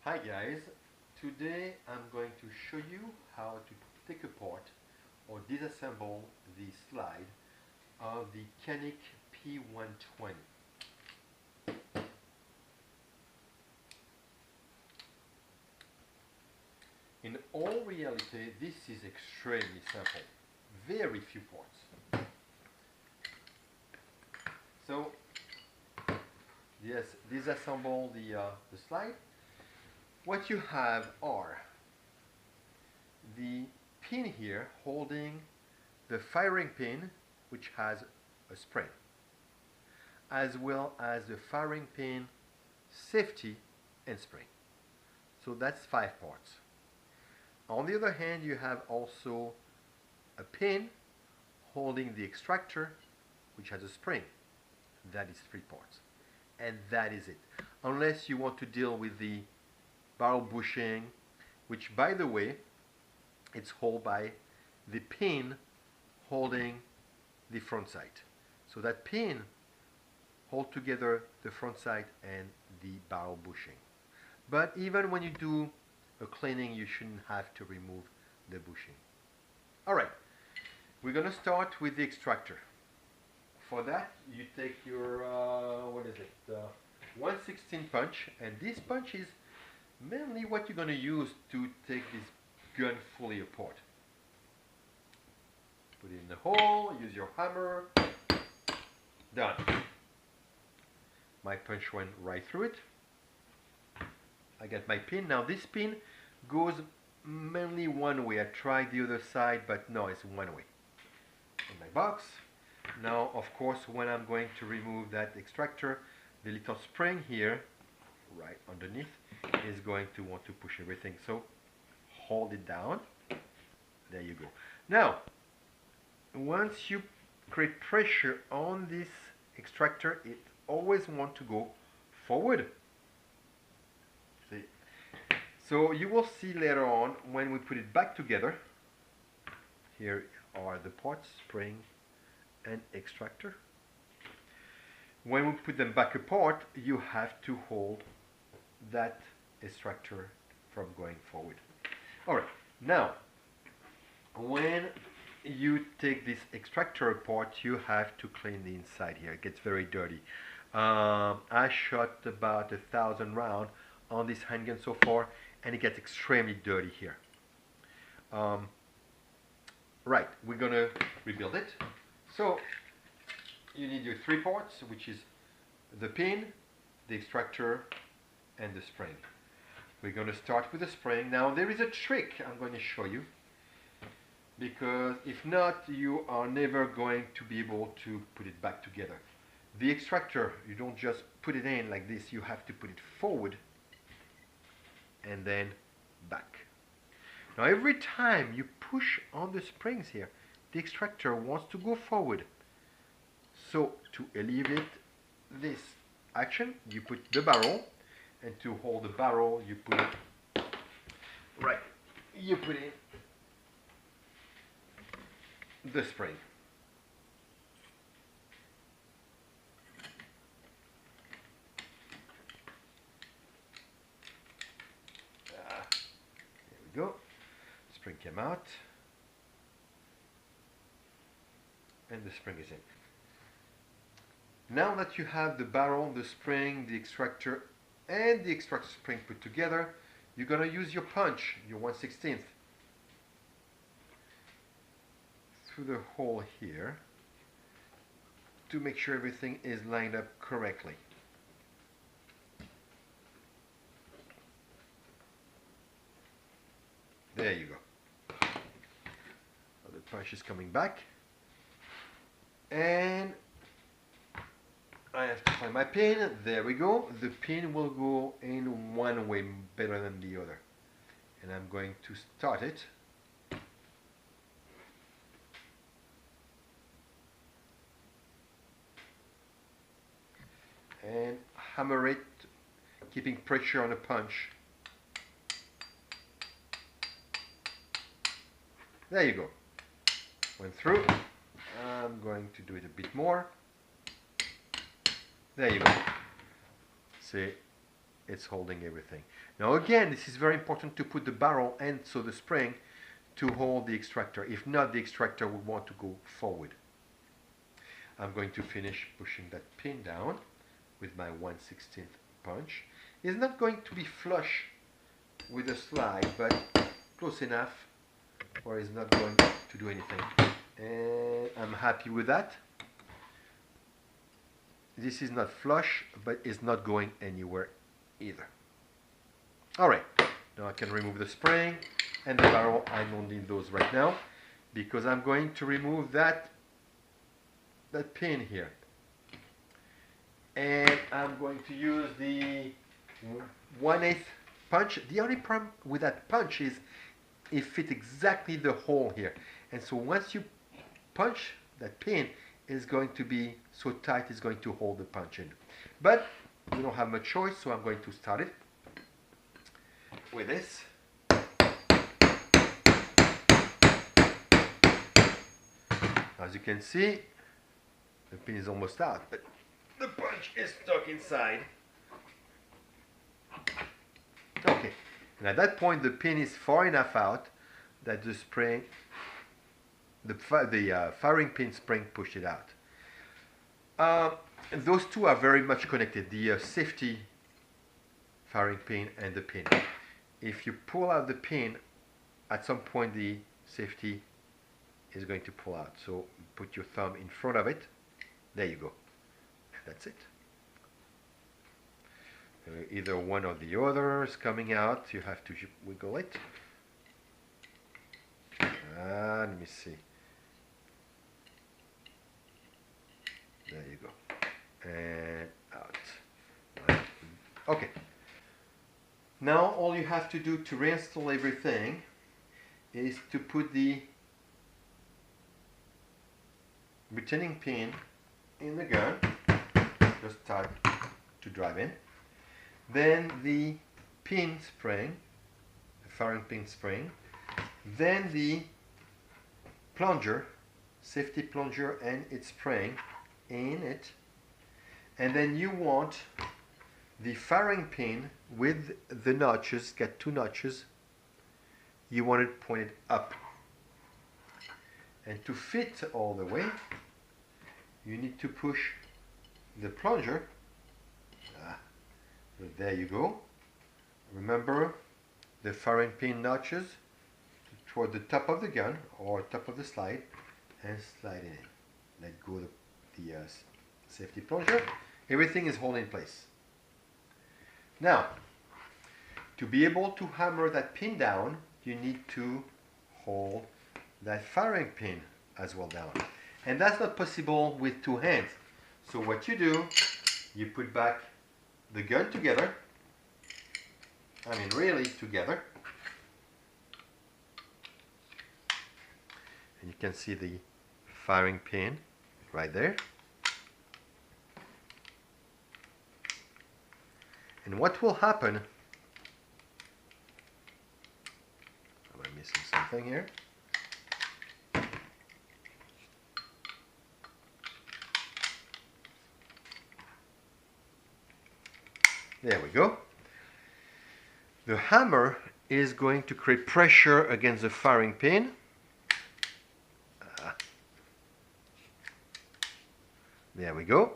Hi guys, today I'm going to show you how to take apart or disassemble the slide of the Canik P120. In all reality, this is extremely simple, very few parts. So, yes, disassemble the slide. What you have are the pin here holding the firing pin, which has a spring, as well as the firing pin safety and spring. So that's 5 parts. On the other hand, you have also a pin holding the extractor, which has a spring. That is 3 parts. And that is it. Unless you want to deal with the barrel bushing, which, by the way, it's held by the pin holding the front sight. So that pin holds together the front sight and the barrel bushing. But even when you do a cleaning, you shouldn't have to remove the bushing. Alright, we're going to start with the extractor. For that, you take your, 1/16 punch, and this punch is mainly what you're going to use to take this gun fully apart. Put it in the hole, use your hammer, done. My punch went right through it. I got my pin. Now this pin goes mainly one way. I tried the other side, but no, it's one way. In my box. Now, of course, when I'm going to remove that extractor, the little spring here, right underneath, is going to want to push everything. So, hold it down. There you go. Now, once you create pressure on this extractor, it always wants to go forward. See? So you will see later on when we put it back together. Here are the parts, spring and extractor. When we put them back apart, you have to hold that extractor from going forward. Alright, now when you take this extractor apart, you have to clean the inside here. It gets very dirty. I shot about 1,000 rounds on this handgun so far, and it gets extremely dirty here. Right, we're gonna rebuild it. So you need your 3 parts, which is the pin, the extractor, and the spring. We're going to start with the spring. Now there is a trick I'm going to show you, because if not, you are never going to be able to put it back together. The extractor, you don't just put it in like this, you have to put it forward and then back. Now every time you push on the springs here, the extractor wants to go forward. So to alleviate this action, you put the barrel, and to hold the barrel, you put it right. You put in the spring. There we go. Spring came out. And the spring is in. Now that you have the barrel, the spring, the extractor, and the extractor spring put together, you're going to use your punch, your 1/16, through the hole here to make sure everything is lined up correctly. There you go. The punch is coming back. And I have to find my pin. There we go. The pin will go in one way better than the other. And I'm going to start it. And hammer it, keeping pressure on the punch. There you go. Went through. I'm going to do it a bit more. There you go. See, it's holding everything. Now again, this is very important to put the barrel and so the spring to hold the extractor. If not, the extractor will want to go forward. I'm going to finish pushing that pin down with my 1/16 punch. It's not going to be flush with the slide, but close enough or it's not going to do anything. And I'm happy with that. This is not flush, but it's not going anywhere either. Alright, now I can remove the spring and the barrel. I don't need those right now because I'm going to remove that pin here. And I'm going to use the 1/8 punch. The only problem with that punch is it fits exactly the hole here. And so once you punch that pin, it's going to be so tight it's going to hold the punch in. But we don't have much choice, so I'm going to start it with this. As you can see, the pin is almost out, but the punch is stuck inside. Okay, and at that point the pin is far enough out that the spring, the firing pin spring pushed it out. Those two are very much connected, the safety firing pin and the pin. If you pull out the pin, at some point the safety is going to pull out. So put your thumb in front of it. There you go. That's it. Either one or the other is coming out. You have to wiggle it. Let me see. There you go. And out. Okay. Now all you have to do to reinstall everything is to put the retaining pin in the gun. Just start to drive in. Then the pin spring, the firing pin spring. Then the plunger, safety plunger and its spring in it. And then you want the firing pin with the notches, got two notches, you want it pointed up. And to fit all the way, you need to push the plunger. There you go. Remember the firing pin notches toward the top of the gun or top of the slide and slide it in. Let go the safety plunger. Everything is held in place. Now, to be able to hammer that pin down, you need to hold that firing pin as well down. And that's not possible with two hands. So what you do, you put back the gun together. I mean really together. And you can see the firing pin right there. And what will happen, am I missing something here? There we go. The hammer is going to create pressure against the firing pin. There we go.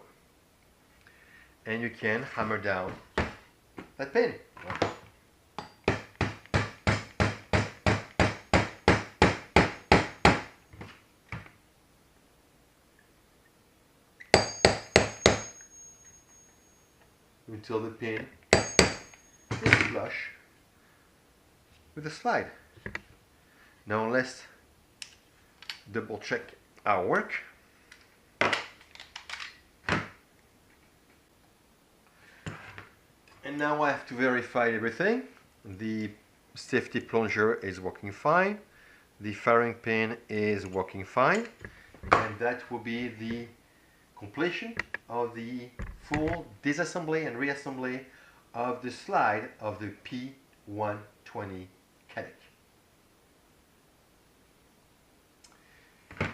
And you can hammer down that pin. Until the pin is flush with the slide. Now let's double check our work. And now I have to verify everything. The safety plunger is working fine. The firing pin is working fine. And that will be the completion of the full disassembly and reassembly of the slide of the P120 Canik.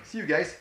See you guys.